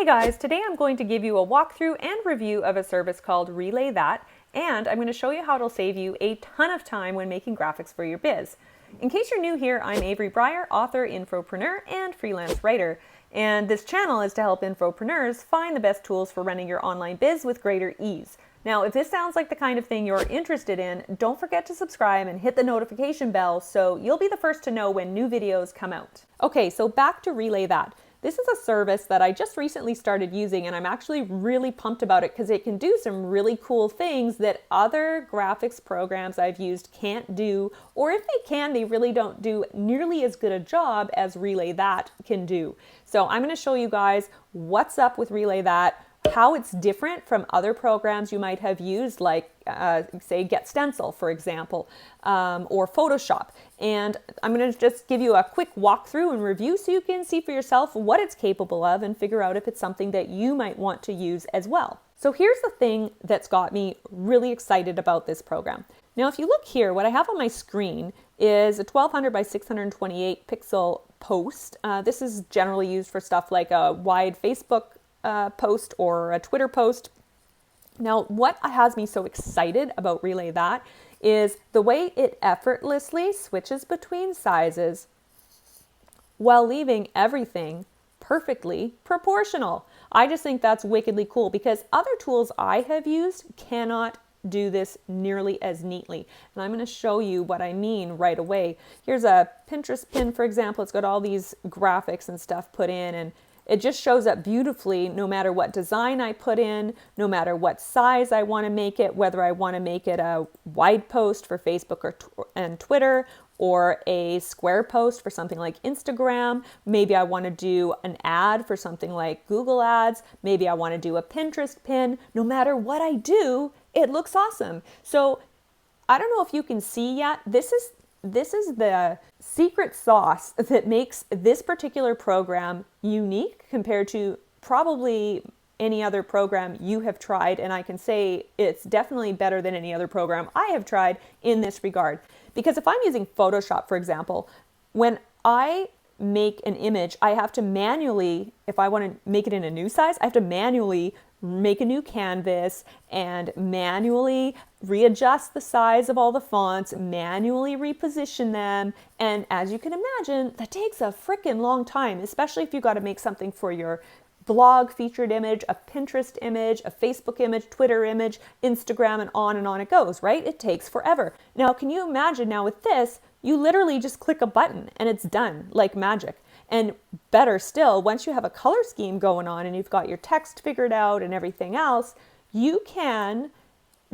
Hey guys, today I'm going to give you a walkthrough and review of a service called RelayThat, and I'm going to show you how it'll save you a ton of time when making graphics for your biz. In case you're new here, I'm Avery Breyer, author, infopreneur, and freelance writer. And this channel is to help infopreneurs find the best tools for running your online biz with greater ease. Now, if this sounds like the kind of thing you're interested in, don't forget to subscribe and hit the notification bell so you'll be the first to know when new videos come out. Okay, so back to RelayThat. This is a service that I just recently started using, and I'm actually really pumped about it because it can do some really cool things that other graphics programs I've used can't do, or if they can, they really don't do nearly as good a job as RelayThat can do. So I'm going to show you guys what's up with RelayThat, how it's different from other programs you might have used, like say Get Stencil, for example, or Photoshop. And I'm going to just give you a quick walkthrough and review so you can see for yourself what it's capable of and figure out if it's something that you might want to use as well. So here's the thing that's got me really excited about this program. Now, if you look here, what I have on my screen is a 1200 by 628 pixel post. This is generally used for stuff like a wide Facebook post or a Twitter post. Now, what has me so excited about RelayThat is the way it effortlessly switches between sizes while leaving everything perfectly proportional. I just think that's wickedly cool because other tools I have used cannot do this nearly as neatly. And I'm going to show you what I mean right away. Here's a Pinterest pin, for example. It's got all these graphics and stuff put in, and it just shows up beautifully no matter what design I put in, no matter what size I want to make it, whether I want to make it a wide post for Facebook and Twitter, or a square post for something like Instagram. Maybe I want to do an ad for something like Google Ads. Maybe I want to do a Pinterest pin. No matter what I do, it looks awesome. So I don't know if you can see yet, this is the secret sauce that makes this particular program unique compared to probably any other program you have tried. And I can say it's definitely better than any other program I have tried in this regard. Because if I'm using Photoshop, for example, when I make an image, I have to manually, if I want to make it in a new size, I have to manually make a new canvas and manually readjust the size of all the fonts, manually reposition them. And as you can imagine, that takes a freaking long time, especially if you got to make something for your blog featured image, a Pinterest image, a Facebook image, Twitter image, Instagram, and on it goes, right? It takes forever. Now, can you imagine now with this, you literally just click a button and it's done like magic. And better still, once you have a color scheme going on and you've got your text figured out and everything else, you can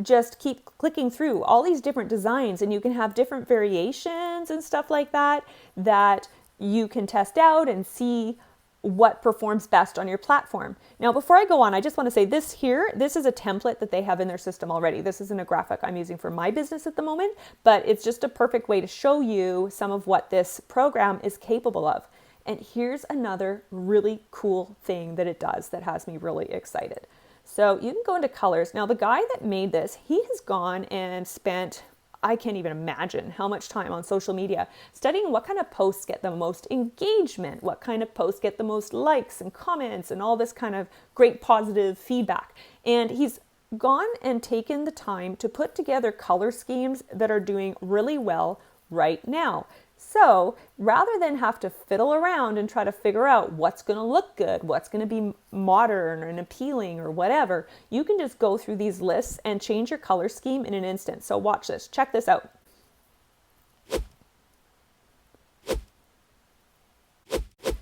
just keep clicking through all these different designs, and you can have different variations and stuff like that that you can test out and see what performs best on your platform. Now, before I go on, I just want to say this is a template that they have in their system already. This isn't a graphic I'm using for my business at the moment, but it's just a perfect way to show you some of what this program is capable of. And here's another really cool thing that it does that has me really excited. So you can go into colors. Now, the guy that made this, he has gone and spent, I can't even imagine how much time on social media studying what kind of posts get the most engagement, what kind of posts get the most likes and comments and all this kind of great positive feedback. And he's gone and taken the time to put together color schemes that are doing really well right now. So rather than have to fiddle around and try to figure out what's going to look good, what's going to be modern and appealing or whatever, you can just go through these lists and change your color scheme in an instant. So watch this. Check this out.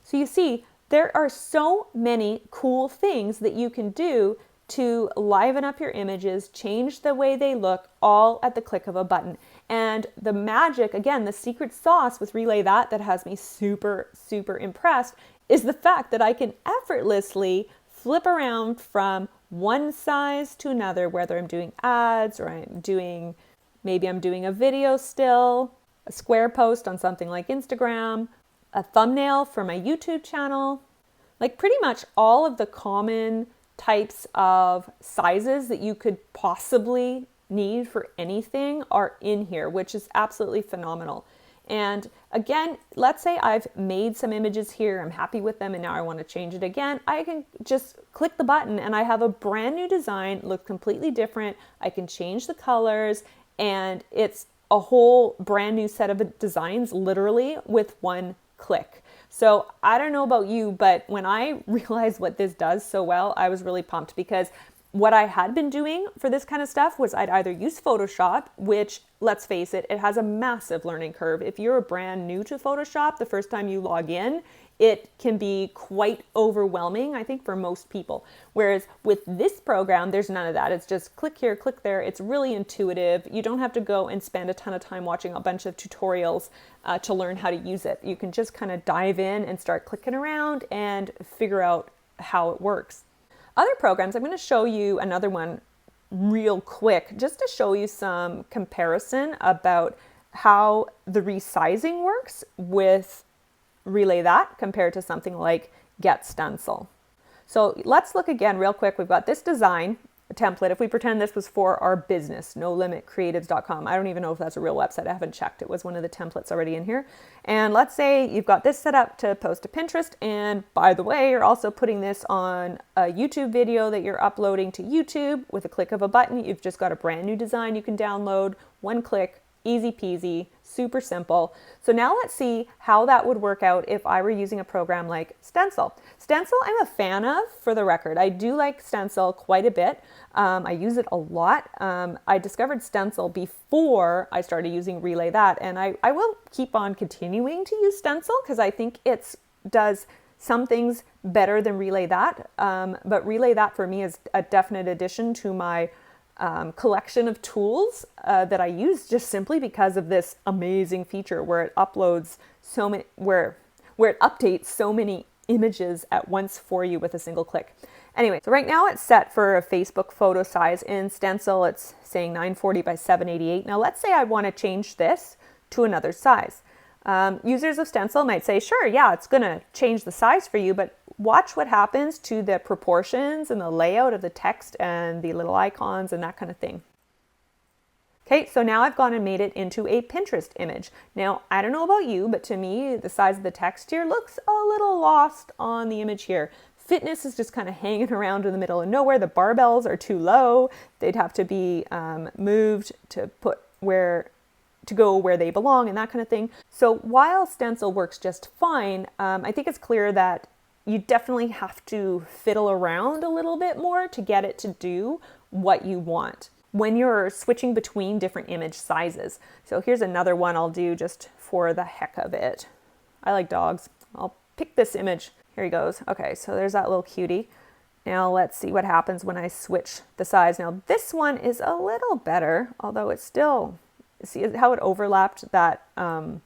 So you see, there are so many cool things that you can do to liven up your images, change the way they look, all at the click of a button. And the magic, again, the secret sauce with RelayThat that has me super, super impressed is the fact that I can effortlessly flip around from one size to another, whether I'm doing ads or maybe I'm doing a video still, a square post on something like Instagram, a thumbnail for my YouTube channel, like pretty much all of the common types of sizes that you could possibly need for anything are in here, which is absolutely phenomenal. And again, let's say I've made some images here, I'm happy with them, and now I want to change it again. I can just click the button and I have a brand new design, look completely different. I can change the colors, and it's a whole brand new set of designs literally with one click. So I don't know about you, but when I realized what this does so well, I was really pumped, because what I had been doing for this kind of stuff was I'd either use Photoshop, which, let's face it, it has a massive learning curve. If you're brand new to Photoshop, the first time you log in, it can be quite overwhelming, I think, for most people. Whereas with this program, there's none of that. It's just click here, click there. It's really intuitive. You don't have to go and spend a ton of time watching a bunch of tutorials to learn how to use it. You can just kind of dive in and start clicking around and figure out how it works. Other programs, I'm going to show you another one real quick, just to show you some comparison about how the resizing works with RelayThat compared to something like Get Stencil. So let's look again real quick. We've got this design template. If we pretend this was for our business, nolimitcreatives.com. I don't even know if that's a real website. I haven't checked. It was one of the templates already in here. And let's say you've got this set up to post to Pinterest. And by the way, you're also putting this on a YouTube video that you're uploading to YouTube with a click of a button. You've just got a brand new design you can download, one click, easy peasy, super simple. So now let's see how that would work out if I were using a program like Stencil. Stencil I'm a fan of, for the record. I do like Stencil quite a bit. I use it a lot. I discovered Stencil before I started using RelayThat, and I will keep on continuing to use Stencil because I think it does some things better than RelayThat. But RelayThat for me is a definite addition to my collection of tools that I use, just simply because of this amazing feature where it uploads so many, where it updates so many images at once for you with a single click. Anyway, so right now it's set for a Facebook photo size. In Stencil, it's saying 940 by 788. Now let's say I want to change this to another size. Users of Stencil might say, sure, yeah, it's going to change the size for you, but watch what happens to the proportions and the layout of the text and the little icons and that kind of thing. Okay, so now I've gone and made it into a Pinterest image. Now, I don't know about you, but to me, the size of the text here looks a little lost on the image here. Fitness is just kind of hanging around in the middle of nowhere. The barbells are too low. They'd have to be moved to go where they belong and that kind of thing. So while Stencil works just fine, I think it's clear that you definitely have to fiddle around a little bit more to get it to do what you want when you're switching between different image sizes. So here's another one I'll do just for the heck of it. I like dogs. I'll pick this image. Here he goes. Okay, so there's that little cutie. Now let's see what happens when I switch the size. Now this one is a little better, although it's still, see how it overlapped that, that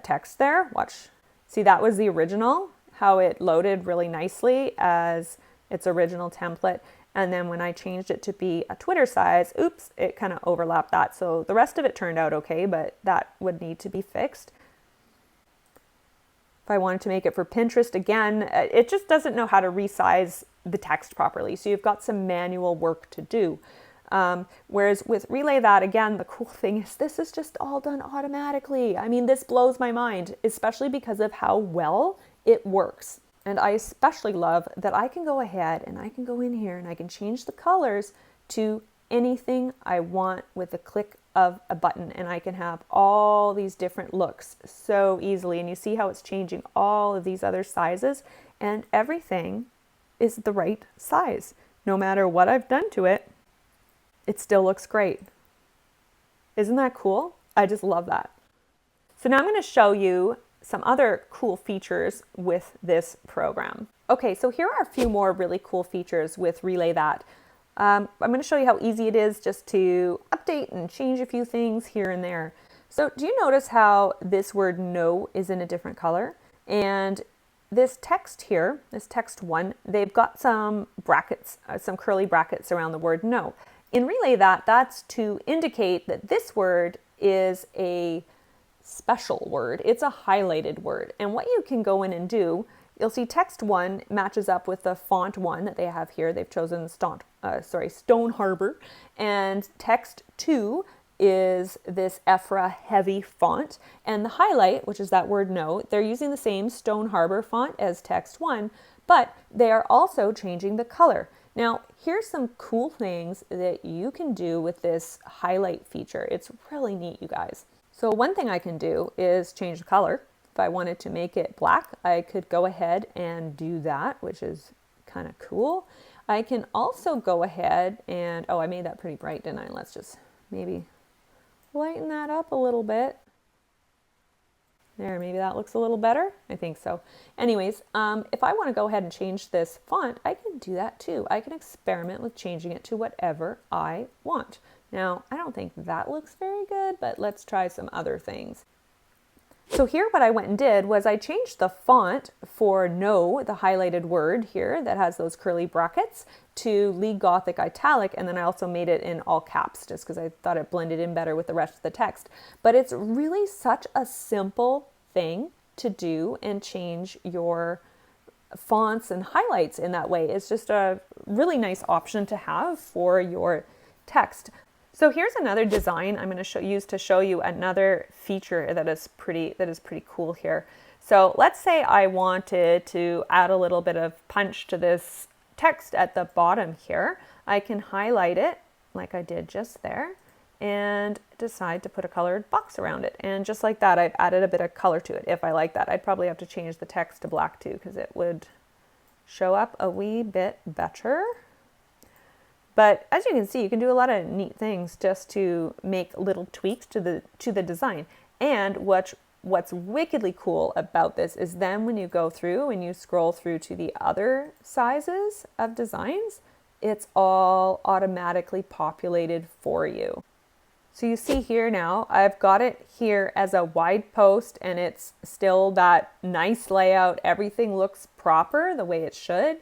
text there? Watch. See, that was the original, how it loaded really nicely as its original template. And then when I changed it to be a Twitter size, oops, it kind of overlapped that. So the rest of it turned out okay, but that would need to be fixed. If I wanted to make it for Pinterest, again, it just doesn't know how to resize the text properly. So you've got some manual work to do. Whereas with RelayThat, again, the cool thing is this is just all done automatically. I mean, this blows my mind, especially because of how well it works. And I especially love that I can go ahead and I can go in here and I can change the colors to anything I want with a click of a button, and I can have all these different looks so easily. And you see how it's changing all of these other sizes, and everything is the right size. No matter what I've done to it, it still looks great. Isn't that cool? I just love that. So now I'm going to show you some other cool features with this program. Okay, so here are a few more really cool features with RelayThat. I'm going to show you how easy it is just to update and change a few things here and there. So do you notice how this word no is in a different color? And this text here, this text 1, they've got some brackets, some curly brackets around the word no. In RelayThat, that's to indicate that this word is a special word. It's a highlighted word. And what you can go in and do, you'll see text 1 matches up with the font 1 that they have here. They've chosen Stone Harbor. And text 2 is this Ephra heavy font, and the highlight, which is that word no, they're using the same Stone Harbor font as text 1, but they are also changing the color. Now, here's some cool things that you can do with this highlight feature. It's really neat, you guys. So one thing I can do is change the color. If I wanted to make it black, I could go ahead and do that, which is kind of cool. I can also go ahead and, oh, I made that pretty bright, didn't I? Let's just maybe lighten that up a little bit. There, maybe that looks a little better. I think so. Anyways, if I want to go ahead and change this font, I can do that too. I can experiment with changing it to whatever I want. Now, I don't think that looks very good, but let's try some other things. So here what I went and did was I changed the font for no, the highlighted word here that has those curly brackets, to League Gothic Italic, and then I also made it in all caps just because I thought it blended in better with the rest of the text. But it's really such a simple thing to do and change your fonts and highlights in that way. It's just a really nice option to have for your text. So here's another design I'm going to use to show you another feature that is pretty cool here. So let's say I wanted to add a little bit of punch to this text at the bottom here. I can highlight it like I did just there and decide to put a colored box around it. And just like that, I've added a bit of color to it. If I like that, I'd probably have to change the text to black too, because it would show up a wee bit better. But as you can see, you can do a lot of neat things just to make little tweaks to the design. And what's wickedly cool about this is then when you go through and you scroll through to the other sizes of designs, it's all automatically populated for you. So you see here now, I've got it here as a wide post and it's still that nice layout. Everything looks proper the way it should.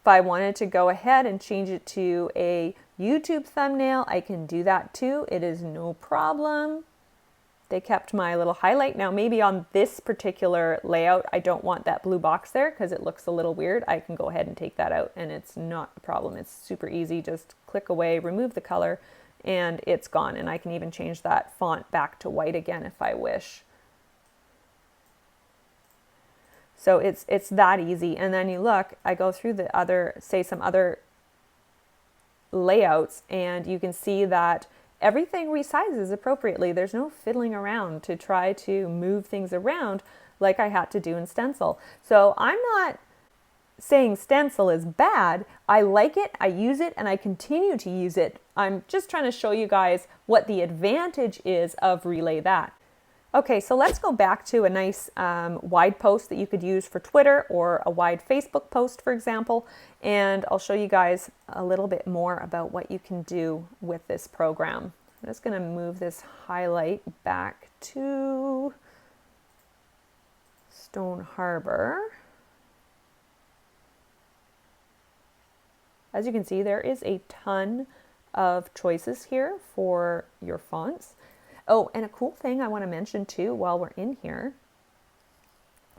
If I wanted to go ahead and change it to a YouTube thumbnail, I can do that too. It is no problem. They kept my little highlight. Now maybe on this particular layout, I don't want that blue box there because it looks a little weird. I can go ahead and take that out and it's not a problem. It's super easy. Just click away, remove the color, and it's gone. And I can even change that font back to white again if I wish. So it's that easy. And then you look, I go through the other, say some other layouts, and you can see that everything resizes appropriately. There's no fiddling around to try to move things around like I had to do in Stencil. So I'm not saying Stencil is bad. I like it, I use it, and I continue to use it. I'm just trying to show you guys what the advantage is of RelayThat. Okay, so let's go back to a nice wide post that you could use for Twitter or a wide Facebook post, for example, and I'll show you guys a little bit more about what you can do with this program. I'm just going to move this highlight back to Stone Harbor. As you can see, there is a ton of choices here for your fonts. Oh, and a cool thing I want to mention too while we're in here,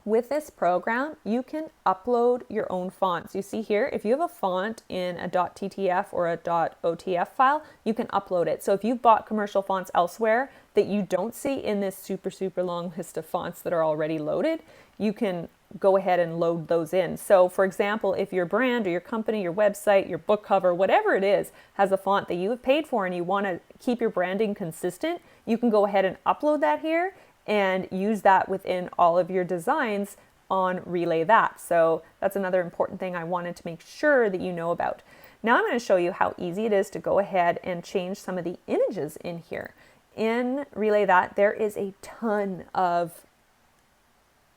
with this program, you can upload your own fonts. You see here, if you have a font in a .ttf or a .otf file, you can upload it. So if you've bought commercial fonts elsewhere that you don't see in this super long list of fonts that are already loaded, you can go ahead and load those in. So for example, if your brand or your company, your website, your book cover, whatever it is, has a font that you have paid for and you want to keep your branding consistent, you can go ahead and upload that here and use that within all of your designs on RelayThat. So that's another important thing I wanted to make sure that you know about. Now I'm going to show you how easy it is to go ahead and change some of the images in here. In RelayThat, there is a ton of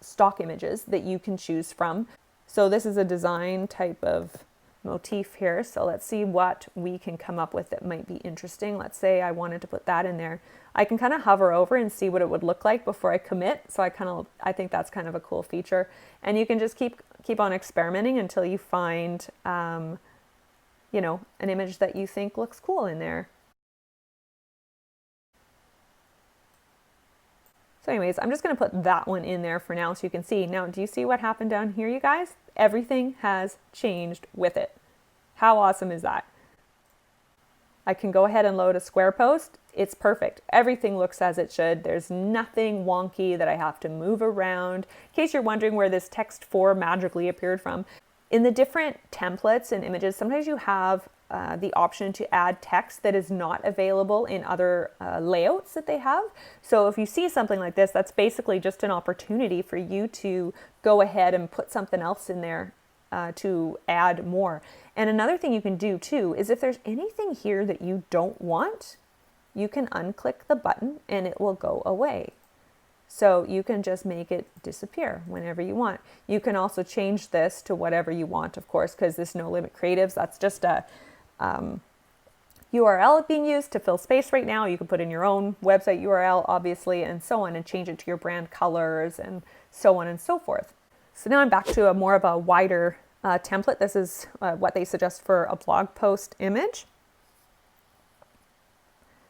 stock images that you can choose from. So this is a design type of motif here. So let's see what we can come up with that might be interesting. Let's say I wanted to put that in there. I can kind of hover over and see what it would look like before I commit. So I think that's kind of a cool feature. And you can just keep on experimenting until you find, you know, an image that you think looks cool in there. So anyways, I'm just going to put that one in there for now so you can see. Now, do you see what happened down here, you guys? Everything has changed with it. How awesome is that? I can go ahead and load a square post. It's perfect. Everything looks as it should. There's nothing wonky that I have to move around. In case you're wondering where this text 4 magically appeared from, in the different templates and images, sometimes you have the option to add text that is not available in other layouts that they have. So if you see something like this, that's basically just an opportunity for you to go ahead and put something else in there to add more. And another thing you can do too is if there's anything here that you don't want, you can unclick the button and it will go away. So you can just make it disappear whenever you want. You can also change this to whatever you want, of course, because this No Limit Creatives, that's just a URL being used to fill space right now. You can put in your own website URL, obviously, and so on, and change it to your brand colors and so on and so forth. So now I'm back to a more of a wider template. This is what they suggest for a blog post image.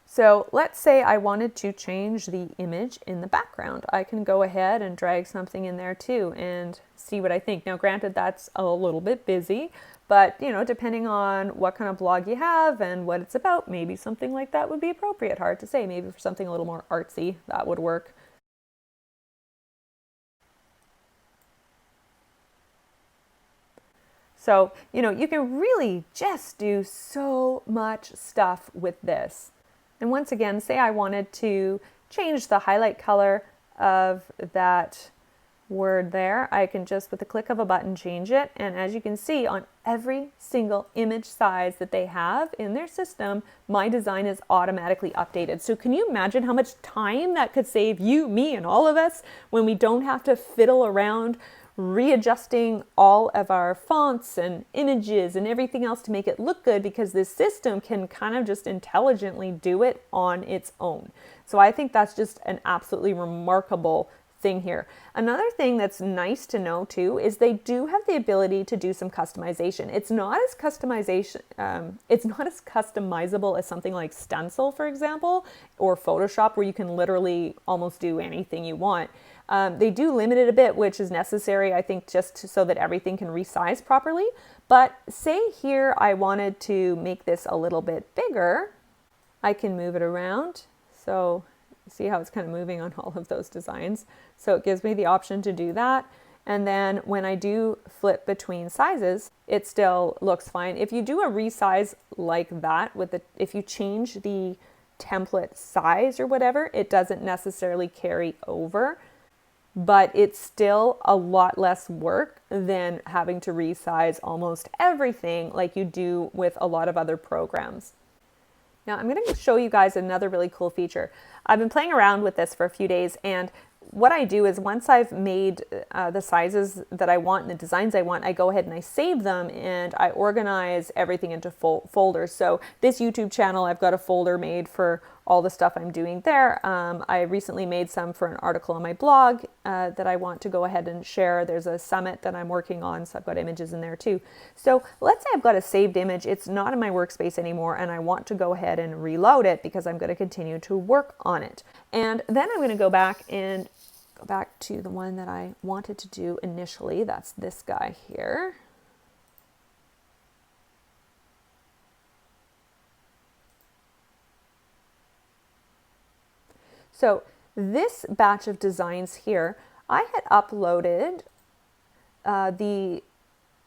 So let's say I wanted to change the image in the background. I can go ahead and drag something in there too and see what I think. Now, granted, that's a little bit busy, but you know, depending on what kind of blog you have and what it's about, maybe something like that would be appropriate. Hard to say. Maybe for something a little more artsy, that would work. So, you know, you can really just do so much stuff with this. And once again, say I wanted to change the highlight color of that word there, I can just with the click of a button change it. And as you can see, on every single image size that they have in their system, my design is automatically updated. So can you imagine how much time that could save you, me, and all of us when we don't have to fiddle around readjusting all of our fonts and images and everything else to make it look good, because this system can kind of just intelligently do it on its own. So I think that's just an absolutely remarkable thing here. Another thing that's nice to know too is they do have the ability to do some customization. It's not as customizable as something like Stencil, for example, or Photoshop, where you can literally almost do anything you want. They do limit it a bit, which is necessary, I think, just so that everything can resize properly. But say here I wanted to make this a little bit bigger, I can move it around. So see how it's kind of moving on all of those designs. So it gives me the option to do that. And then when I do flip between sizes, it still looks fine. If you do a resize like that, if you change the template size or whatever, it doesn't necessarily carry over, but it's still a lot less work than having to resize almost everything like you do with a lot of other programs. Now I'm going to show you guys another really cool feature. I've been playing around with this for a few days, and what I do is once I've made the sizes that I want and the designs I want, I go ahead and I save them and I organize everything into folders. So this YouTube channel, I've got a folder made for all the stuff I'm doing there. I recently made some for an article on my blog that I want to go ahead and share. There's a summit that I'm working on, so I've got images in there too. So let's say I've got a saved image. It's not in my workspace anymore, and I want to go ahead and reload it because I'm going to continue to work on it. And then I'm going to go back to the one that I wanted to do initially. That's this guy here. So this batch of designs here, I had uploaded the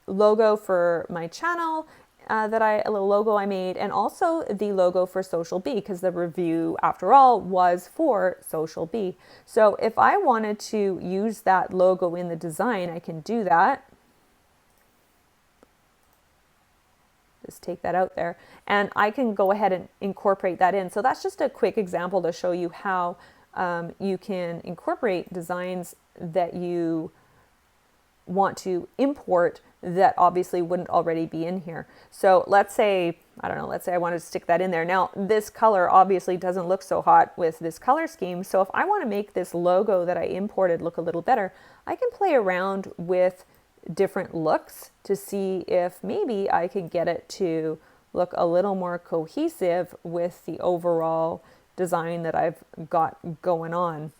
logo for my channel, a little logo I made, and also the logo for Social Bee, because the review, after all, was for Social Bee. So if I wanted to use that logo in the design, I can do that. Just take that out there, and I can go ahead and incorporate that in. So that's just a quick example to show you how you can incorporate designs that you want to import that obviously wouldn't already be in here. So let's say, I don't know, let's say I wanted to stick that in there. Now this color obviously doesn't look so hot with this color scheme. So if I want to make this logo that I imported look a little better, I can play around with different looks to see if maybe I can get it to look a little more cohesive with the overall design that I've got going on.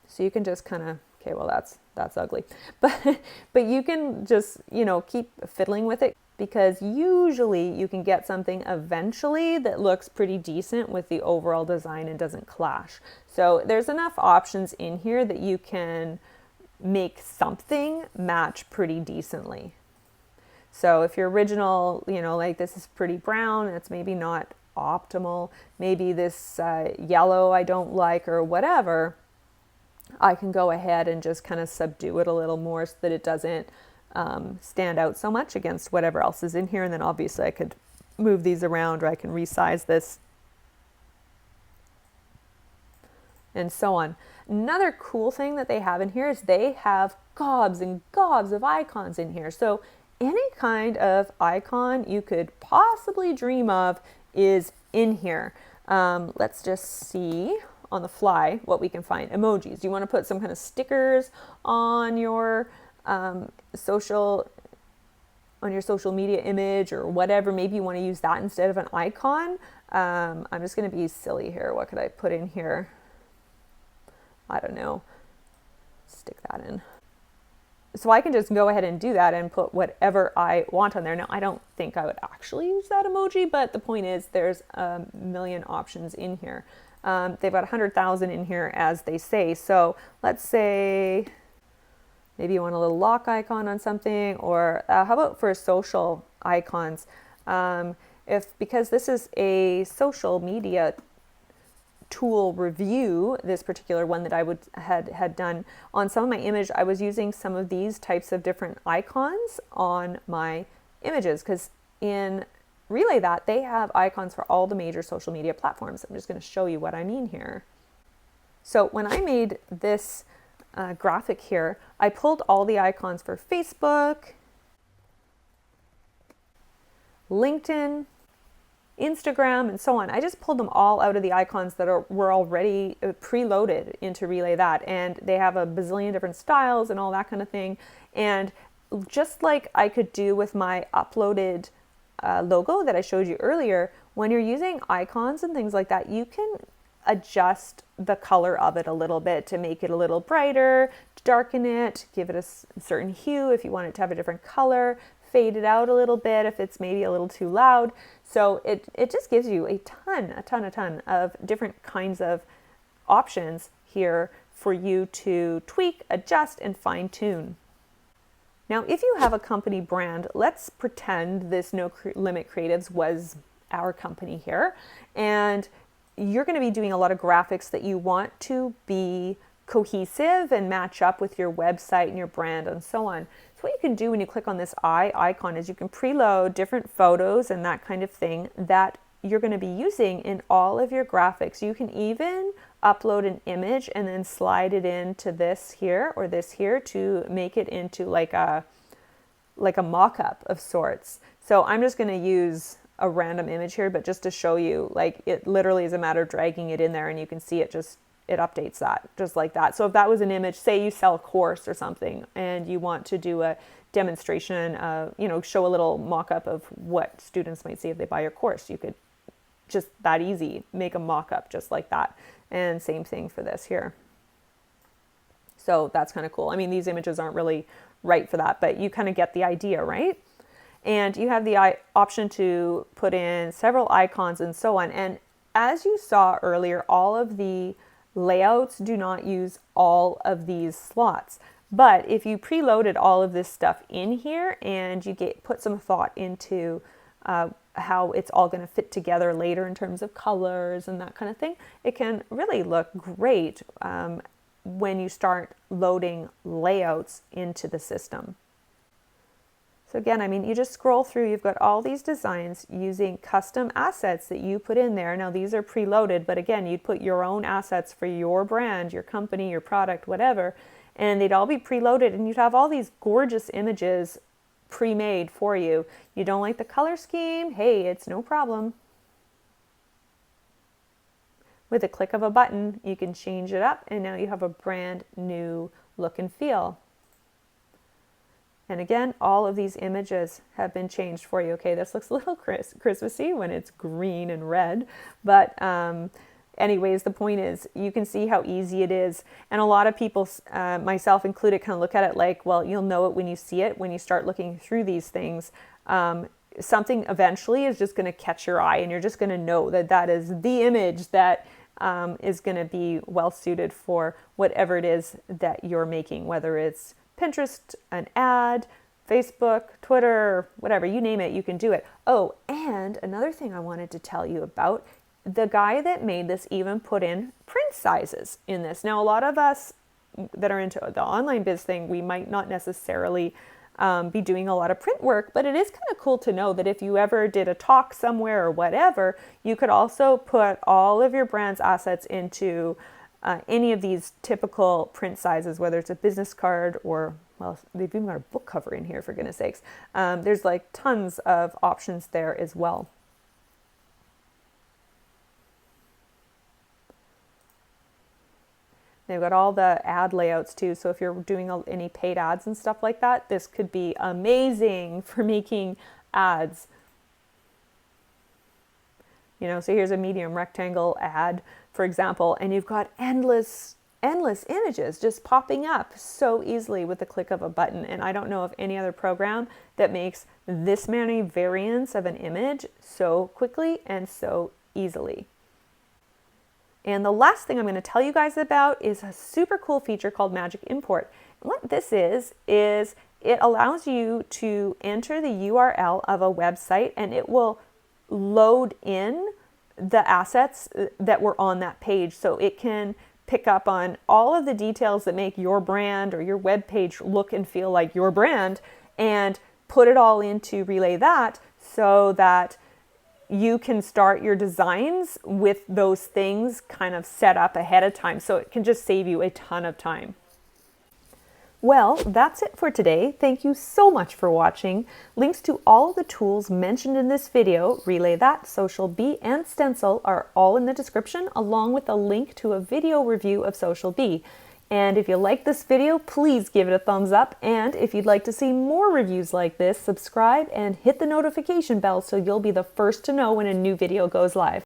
So you can just kind of, okay, well that's that's ugly. But you can just, keep fiddling with it, because usually you can get something eventually that looks pretty decent with the overall design and doesn't clash. So there's enough options in here that you can make something match pretty decently. So if your original, like this is pretty brown and it's maybe not optimal, maybe this yellow I don't like or whatever, I can go ahead and just kind of subdue it a little more so that it doesn't stand out so much against whatever else is in here. And then obviously I could move these around, or I can resize this and so on. Another cool thing that they have in here is they have gobs and gobs of icons in here. So any kind of icon you could possibly dream of is in here. Let's just see on the fly what we can find. Emojis. You want to put some kind of stickers on your social media image or whatever. Maybe you want to use that instead of an icon. I'm just going to be silly here. What could I put in here? I don't know. Stick that in. So I can just go ahead and do that and put whatever I want on there. Now, I don't think I would actually use that emoji, but the point is there's a million options in here. They've got 100,000 in here, as they say. So let's say maybe you want a little lock icon on something, or how about for social icons? Because this is a social media tool review, this particular one that I had done on some of my image, I was using some of these types of different icons on my images, because in RelayThat they have icons for all the major social media platforms. I'm just going to show you what I mean here. So when I made this graphic here, I pulled all the icons for Facebook, LinkedIn, Instagram, and so on. I just pulled them all out of the icons that were already preloaded into RelayThat, and they have a bazillion different styles and all that kind of thing. And just like I could do with my uploaded logo that I showed you earlier, when you're using icons and things like that, you can adjust the color of it a little bit to make it a little brighter, darken it, give it a certain hue if you want it to have a different color, fade it out a little bit if it's maybe a little too loud. So it just gives you a ton of different kinds of options here for you to tweak, adjust, and fine tune. Now, if you have a company brand, let's pretend this No Limit Creatives was our company here, and you're going to be doing a lot of graphics that you want to be cohesive and match up with your website and your brand and so on. So what you can do when you click on this eye icon is you can preload different photos and that kind of thing that you're going to be using in all of your graphics. You can even upload an image and then slide it into this here or this here to make it into like a mock-up of sorts. So I'm just going to use a random image here, but just to show you, like, it literally is a matter of dragging it in there and you can see it updates that just like that. So if that was an image, say you sell a course or something and you want to do a demonstration, show a little mock-up of what students might see if they buy your course, you could just that easy make a mock-up just like that. And same thing for this here. So that's kind of cool. I mean, these images aren't really right for that, but you kind of get the idea, right? And you have the option to put in several icons and so on. And as you saw earlier, all of the layouts do not use all of these slots. But if you preloaded all of this stuff in here and you put some thought into how it's all going to fit together later in terms of colors and that kind of thing, it can really look great when you start loading layouts into the system. So again, I mean, you just scroll through, you've got all these designs using custom assets that you put in there. Now these are preloaded, but again, you'd put your own assets for your brand, your company, your product, whatever, and they'd all be preloaded and you'd have all these gorgeous images pre-made for you. You don't like the color scheme? Hey, it's no problem. With a click of a button, you can change it up and now you have a brand new look and feel. And again, all of these images have been changed for you. Okay, this looks a little Christmassy when it's green and red, but anyways, the point is you can see how easy it is. And a lot of people, myself included, kind of look at it like, well, you'll know it when you see it, when you start looking through these things. Something eventually is just going to catch your eye, and you're just going to know that that is the image that is going to be well suited for whatever it is that you're making, whether it's Pinterest, an ad, Facebook, Twitter, whatever, you name it, you can do it. Oh, and another thing I wanted to tell you about, the guy that made this even put in print sizes in this. Now, a lot of us that are into the online biz thing, we might not necessarily be doing a lot of print work, but it is kind of cool to know that if you ever did a talk somewhere or whatever, you could also put all of your brand's assets into any of these typical print sizes, whether it's a business card or, well, they've even got a book cover in here, for goodness sakes. There's like tons of options there as well. They've got all the ad layouts too. So if you're doing any paid ads and stuff like that, this could be amazing for making ads. You know, so here's a medium rectangle ad, for example, and you've got endless images just popping up so easily with the click of a button. And I don't know of any other program that makes this many variants of an image so quickly and so easily. And the last thing I'm going to tell you guys about is a super cool feature called Magic Import. And what this is it allows you to enter the URL of a website, and it will load in the assets that were on that page. So it can pick up on all of the details that make your brand or your web page look and feel like your brand, and put it all into RelayThat so that you can start your designs with those things kind of set up ahead of time. So it can just save you a ton of time. Well, that's it for today. Thank you so much for watching. Links to all of the tools mentioned in this video, RelayThat, Social Bee, and Stencil, are all in the description, along with a link to a video review of Social Bee. And if you like this video, please give it a thumbs up. And if you'd like to see more reviews like this, subscribe and hit the notification bell so you'll be the first to know when a new video goes live.